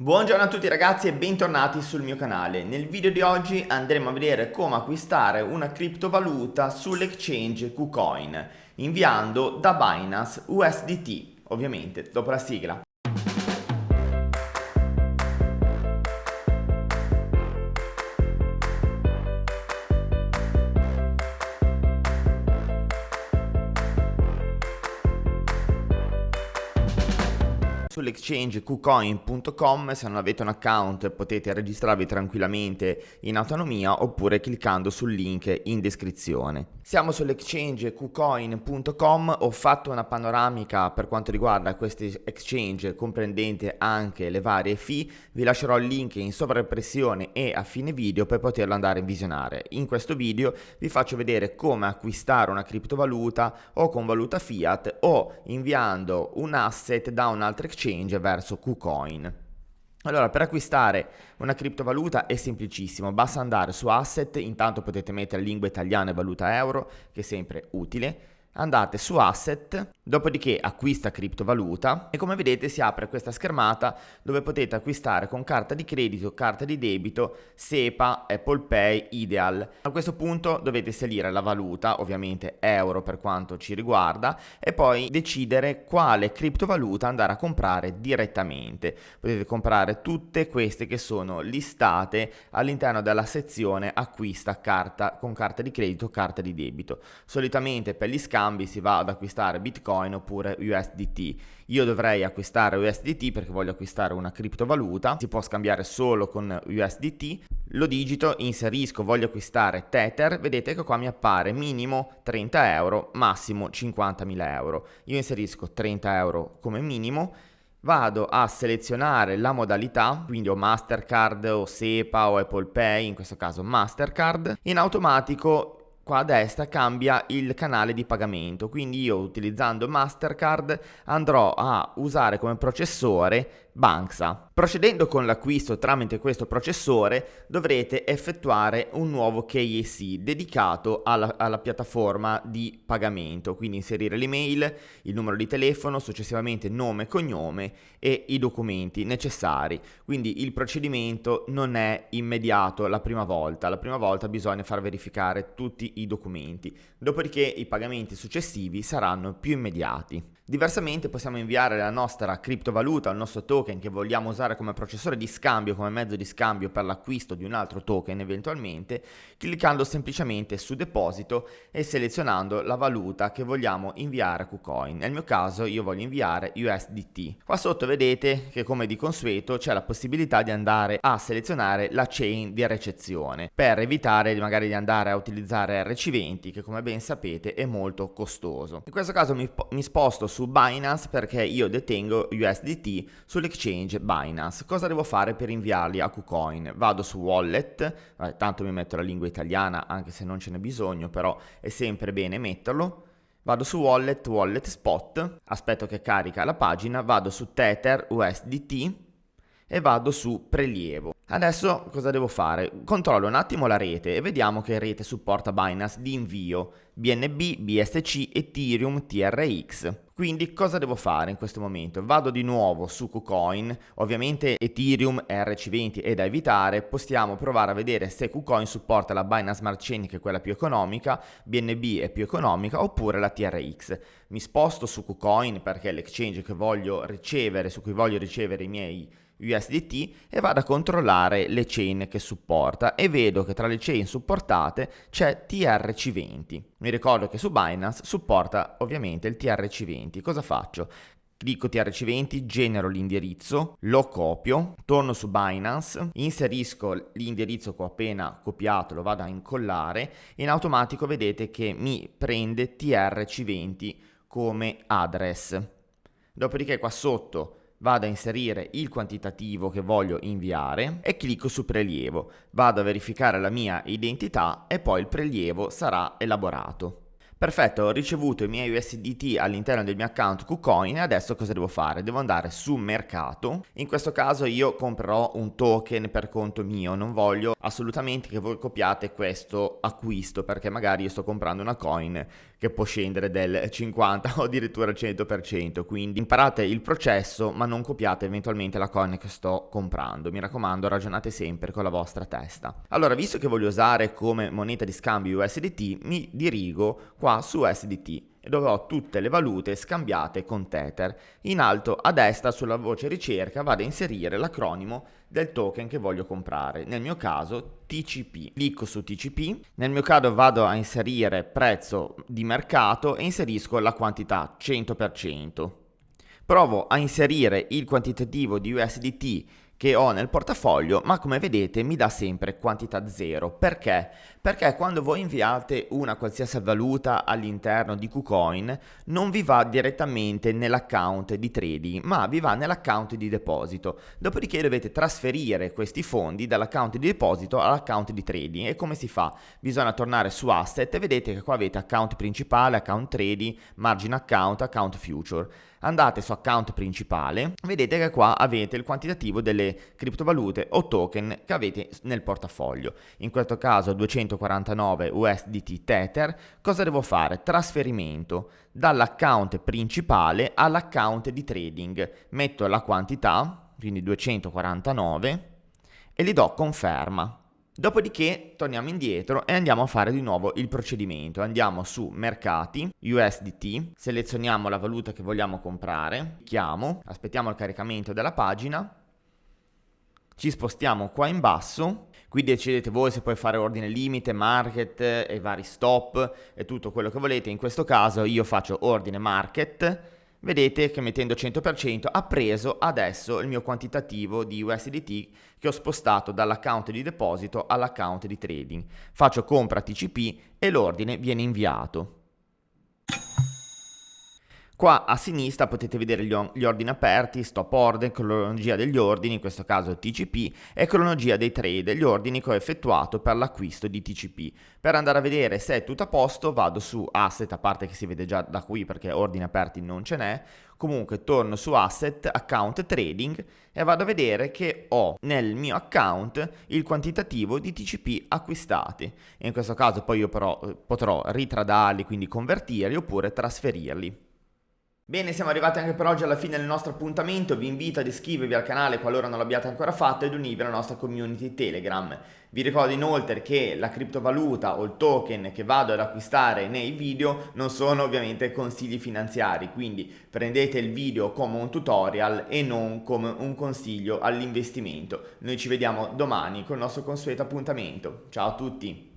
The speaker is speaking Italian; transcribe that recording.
Buongiorno a tutti ragazzi e bentornati sul mio canale. Nel video di oggi andremo a vedere come acquistare una criptovaluta sull'exchange KuCoin inviando da Binance USDT, ovviamente dopo la sigla. Sull'exchange kucoin.com, se non avete un account potete registrarvi tranquillamente in autonomia oppure cliccando sul link in descrizione. Siamo sull'exchange kucoin.com, ho fatto una panoramica per quanto riguarda questi exchange comprendente anche le varie fee, vi lascerò il link in sovraimpressione e a fine video per poterlo andare a visionare. In questo video vi faccio vedere come acquistare una criptovaluta o con valuta fiat o inviando un asset da un altro exchange verso KuCoin. Allora, per acquistare una criptovaluta è semplicissimo, basta andare su Asset, intanto potete mettere lingua italiana e valuta euro, che è sempre utile. Andate su Asset, dopodiché acquista criptovaluta e come vedete si apre questa schermata dove potete acquistare con carta di credito, carta di debito, SEPA, Apple Pay, Ideal. A questo punto dovete salire la valuta, ovviamente euro per quanto ci riguarda, e poi decidere quale criptovaluta andare a comprare direttamente. Potete comprare tutte queste che sono listate all'interno della sezione acquista carta con carta di credito, carta di debito. Solitamente per gli scambi si va ad acquistare Bitcoin oppure USDT. Io dovrei acquistare USDT perché voglio acquistare una criptovaluta, si può scambiare solo con USDT, lo digito, inserisco voglio acquistare Tether, vedete che qua mi appare minimo 30 euro, massimo 50.000 euro. Io inserisco 30 euro come minimo, vado a selezionare la modalità, quindi ho Mastercard o SEPA o Apple Pay, in questo caso Mastercard, in automatico qua a destra cambia il canale di pagamento, quindi io utilizzando Mastercard andrò a usare come processore Banxa. Procedendo con l'acquisto tramite questo processore dovrete effettuare un nuovo KYC dedicato alla piattaforma di pagamento, quindi inserire l'email, il numero di telefono, successivamente nome e cognome e i documenti necessari. Quindi il procedimento non è immediato la prima volta bisogna far verificare tutti i documenti, dopodiché i pagamenti successivi saranno più immediati. Diversamente possiamo inviare la nostra criptovaluta, il nostro token che vogliamo usare come processore di scambio, come mezzo di scambio per l'acquisto di un altro token eventualmente, cliccando semplicemente su deposito e selezionando la valuta che vogliamo inviare a KuCoin. Nel mio caso io voglio inviare USDT. Qua sotto vedete che come di consueto c'è la possibilità di andare a selezionare la chain di ricezione per evitare magari di andare a utilizzare RC20 che come ben sapete è molto costoso. In questo caso mi sposto su Binance perché io detengo USDT sull'exchange Binance. Cosa devo fare per inviarli a KuCoin? Vado su Wallet, tanto mi metto la lingua italiana anche se non ce n'è bisogno, però è sempre bene metterlo. Vado su Wallet, Wallet Spot, aspetto che carica la pagina, vado su Tether USDT e vado su prelievo. Adesso cosa devo fare? Controllo un attimo la rete e vediamo che rete supporta Binance di invio BNB, BSC, Ethereum, TRX. Quindi cosa devo fare in questo momento? Vado di nuovo su KuCoin, ovviamente Ethereum è RC20 è da evitare, possiamo provare a vedere se KuCoin supporta la Binance Smart Chain che è quella più economica, BNB è più economica oppure la TRX. Mi sposto su KuCoin perché è l'exchange che voglio ricevere, su cui voglio ricevere i miei USDT e vado a controllare le chain che supporta e vedo che tra le chain supportate c'è TRC20. Mi ricordo che su Binance supporta ovviamente il TRC20. Cosa faccio? Clicco TRC20, genero l'indirizzo, lo copio, torno su Binance, inserisco l'indirizzo che ho appena copiato, lo vado a incollare e in automatico vedete che mi prende TRC20 come address. Dopodiché qua sotto vado a inserire il quantitativo che voglio inviare e clicco su prelievo. Vado a verificare la mia identità e poi il prelievo sarà elaborato. Perfetto, ho ricevuto i miei USDT all'interno del mio account KuCoin e adesso cosa devo fare? Devo andare su mercato. In questo caso io comprerò un token per conto mio, non voglio assolutamente che voi copiate questo acquisto perché magari io sto comprando una coin che può scendere del 50 o addirittura 100%, quindi imparate il processo ma non copiate eventualmente la coin che sto comprando. Mi raccomando, ragionate sempre con la vostra testa. Allora, visto che voglio usare come moneta di scambio USDT, mi dirigo qua su USDT dove ho tutte le valute scambiate con Tether. In alto a destra sulla voce ricerca vado a inserire l'acronimo del token che voglio comprare, nel mio caso TCP. Clicco su TCP, nel mio caso vado a inserire prezzo di mercato e inserisco la quantità 100%. Provo a inserire il quantitativo di USDT che ho nel portafoglio, ma come vedete mi dà sempre quantità zero. Perché? Perché quando voi inviate una qualsiasi valuta all'interno di KuCoin non vi va direttamente nell'account di trading, ma vi va nell'account di deposito. Dopodiché dovete trasferire questi fondi dall'account di deposito all'account di trading. E come si fa? Bisogna tornare su asset e vedete che qua avete account principale, account trading, margin account, account future. Andate su account principale, vedete che qua avete il quantitativo delle criptovalute o token che avete nel portafoglio. In questo caso 249 USDT Tether. Cosa devo fare? Trasferimento dall'account principale all'account di trading. Metto la quantità, quindi 249, e gli do conferma. Dopodiché torniamo indietro e andiamo a fare di nuovo il procedimento. Andiamo su mercati, USDT, selezioniamo la valuta che vogliamo comprare, clicchiamo, aspettiamo il caricamento della pagina, ci spostiamo qua in basso, qui decidete voi se puoi fare ordine limite, market e vari stop e tutto quello che volete. In questo caso io faccio ordine market. Vedete che mettendo 100% ha preso adesso il mio quantitativo di USDT che ho spostato dall'account di deposito all'account di trading. Faccio compra TCP e l'ordine viene inviato. Qua a sinistra potete vedere gli ordini aperti, stop order, cronologia degli ordini, in questo caso TCP, e cronologia dei trade, gli ordini che ho effettuato per l'acquisto di TCP. Per andare a vedere se è tutto a posto vado su asset, a parte che si vede già da qui perché ordini aperti non ce n'è. Comunque torno su asset, account trading e vado a vedere che ho nel mio account il quantitativo di TCP acquistati. In questo caso poi io però potrò ritradarli, quindi convertirli oppure trasferirli. Bene, siamo arrivati anche per oggi alla fine del nostro appuntamento. Vi invito ad iscrivervi al canale qualora non l'abbiate ancora fatto ed unirvi alla nostra community Telegram. Vi ricordo inoltre che la criptovaluta o il token che vado ad acquistare nei video non sono ovviamente consigli finanziari, quindi prendete il video come un tutorial e non come un consiglio all'investimento. Noi ci vediamo domani con il nostro consueto appuntamento. Ciao a tutti!